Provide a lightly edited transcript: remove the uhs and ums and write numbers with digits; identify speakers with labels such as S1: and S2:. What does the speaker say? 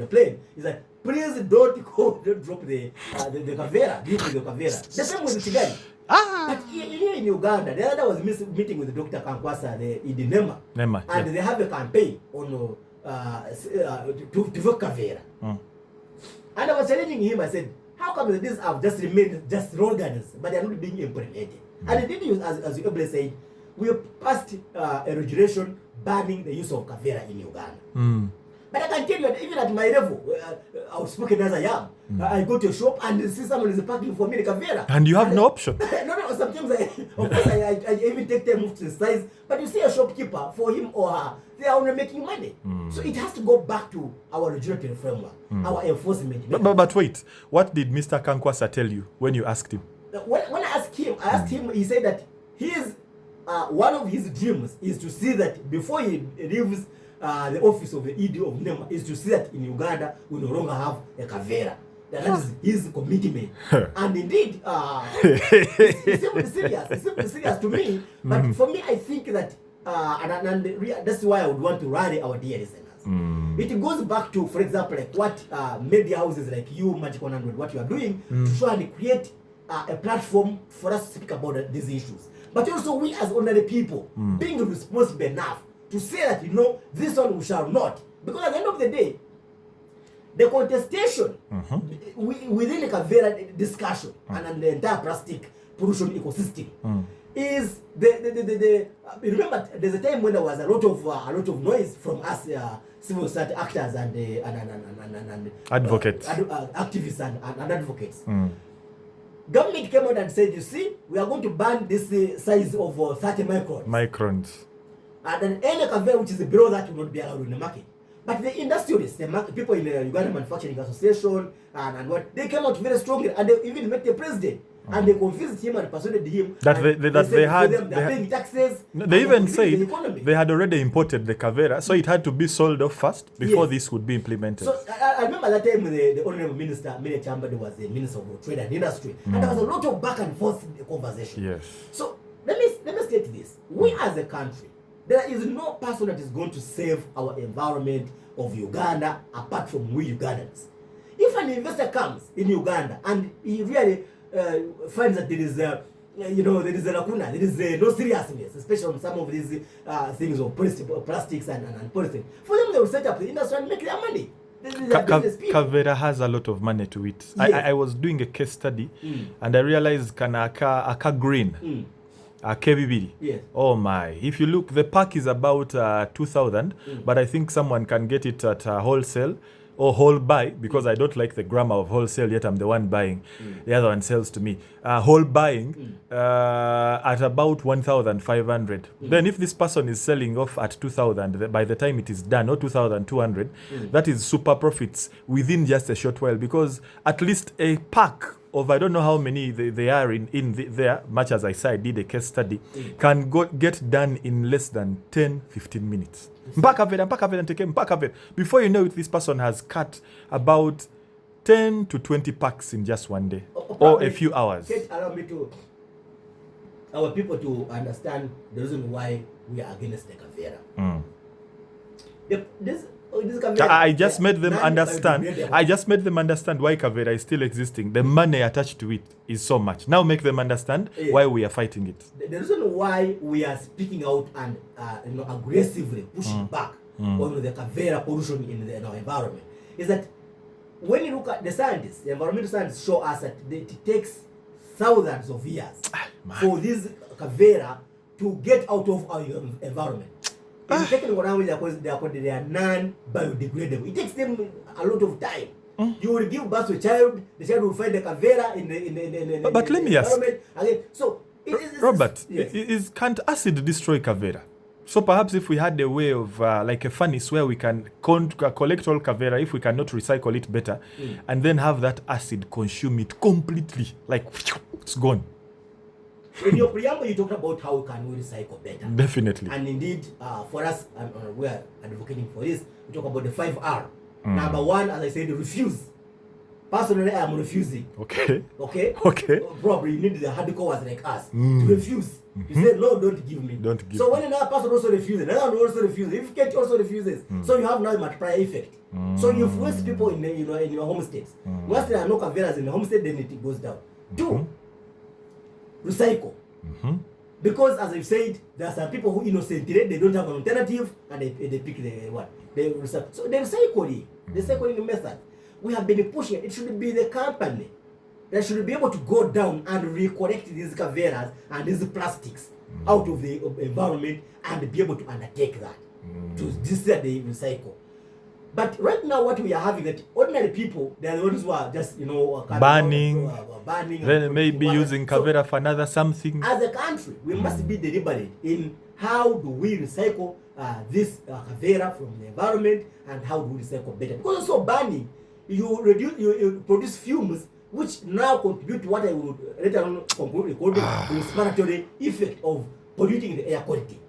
S1: the plane is that please don't drop the Kaveera, leave the Kaveera. The same with the Tigani. But here in Uganda, the other was meeting with Dr. Kankwasa, the ED and they have a campaign on to vote Kaveera. And I was challenging him. I said, how come these have just remained just slogans, but they are not being implemented? And indeed, as you ably said, we have passed a regulation banning the use of Kaveera in Uganda. But I can tell you that even at my level, outspoken as I am, I go to a shop and see someone is packing for me the Kaveera.
S2: And you have no option.
S1: No, sometimes I even take them off to the size. But you see a shopkeeper, for him or her, they are only making money. So it has to go back to our regulatory framework, our enforcement.
S2: But wait, what did Mr. Kankwasa tell you when you asked him?
S1: When I asked him, he said that his one of his dreams is to see that before he leaves the office of the ED of NEMA, is to see that in Uganda we no longer have a Kaveera. That is his commitment. And indeed, it's simply serious. It's simply serious to me. But for me, I think that, and that's why I would want to rally our dear listeners. It goes back to, for example, like what media houses like you, Magic 100, what you are doing to try and create a platform for us to speak about these issues. But also we as ordinary people being responsible enough to say that, you know, this one we shall not. Because at the end of the day, the contestation within the Kaveera discussion and the entire plastic pollution ecosystem is the remember there's a time when there was a lot of noise from us civil society actors and
S2: advocates,
S1: activists and advocates. Government came out and said, you see, we are going to ban this size of 30 microns. And then any Kaveera which is below that will not be allowed in the market. But the industrialists, the people in the Uganda Manufacturing Association and what, they came out very strongly and they even met the president. And they convinced him and persuaded him
S2: that they had
S1: paying taxes.
S2: They even said they had already imported the Kaveera, so it had to be sold off first before this would be implemented.
S1: So I remember that time the Honorable Minister, Mene Chambadi, was the Minister of Trade and Industry. And there was a lot of back and forth conversation.
S2: Yes.
S1: So let me state this. We as a country, there is no person that is going to save our environment of Uganda apart from we Ugandans. If an investor comes in Uganda and he really finds that there is there is a lacuna, there is no seriousness, especially on some of these things of plastics and polythene. For them, they will set up the industry and make their money.
S2: Kaveera has a lot of money to it. Yes. I was doing a case study and I realized aka green. KBB.
S1: Yes.
S2: Oh my. If you look, the pack is about 2,000, but I think someone can get it at wholesale or whole buy, because I don't like the grammar of wholesale, yet I'm the one buying. The other one sells to me. Whole buying at about 1,500. Then if this person is selling off at 2,000, by the time it is done, or 2,200, that is super profits within just a short while, because at least a pack of I don't know how many they are there, much as I said, I did a case study, can get done in less than 10-15 minutes. Before you know it, this person has cut about 10 to 20 packs in just one day or a few hours.
S1: Allow me to our people to understand the reason why we are against the Kaveera.
S2: I just made them understand. I just made them understand why Kaveera is still existing. The money attached to it is so much. Now make them understand why we are fighting it.
S1: The reason why we are speaking out and aggressively pushing back on the Kaveera pollution in our environment is that when you look at the scientists, the environmental scientists show us that it takes thousands of years for this Kaveera to get out of our environment. In taking one away, they are non-biodegradable. It takes them a lot of time. You will give birth to a child, the child will find the Kaveera in the
S2: But let me ask.
S1: Again, so
S2: Robert, can't acid destroy Kaveera? So perhaps if we had a way of like a furnace where we can collect all Kaveera, if we cannot recycle it better, and then have that acid consume it completely, like it's gone.
S1: In your preamble, you talked about how can we recycle better.
S2: Definitely.
S1: And indeed, for us, we are advocating for this. We talk about the 5R. Number one, as I said, refuse. Personally, I am refusing.
S2: Okay.
S1: Okay?
S2: Okay.
S1: Probably you need the hardcores like us to refuse. You say, no, don't give me.
S2: Don't give
S1: so
S2: me.
S1: when another person also refuses, another one also refuses, if Kate also refuses, so you have now a multiplier effect. So you influence people in your homesteads. Once there are no Kaveeras in the homestead, then it goes down. 2, recycle. Because as I've said, there are some people who innocently, they don't have an alternative, and they pick the what? They recycle. So the recycling method, we have been pushing it. It should be the company that should be able to go down and recollect these Kaveeras and these plastics out of the environment and be able to undertake that to this they recycle. But right now, what we are having, that ordinary people, they are the ones who are just
S2: burning, then maybe
S1: water.
S2: using Kaveera for another something.
S1: As a country, we must be deliberate in how do we recycle this Kaveera from the environment, and how do we recycle better. Because also burning, you produce fumes which now contribute to what I would later on conclude the respiratory effect of polluting the air quality.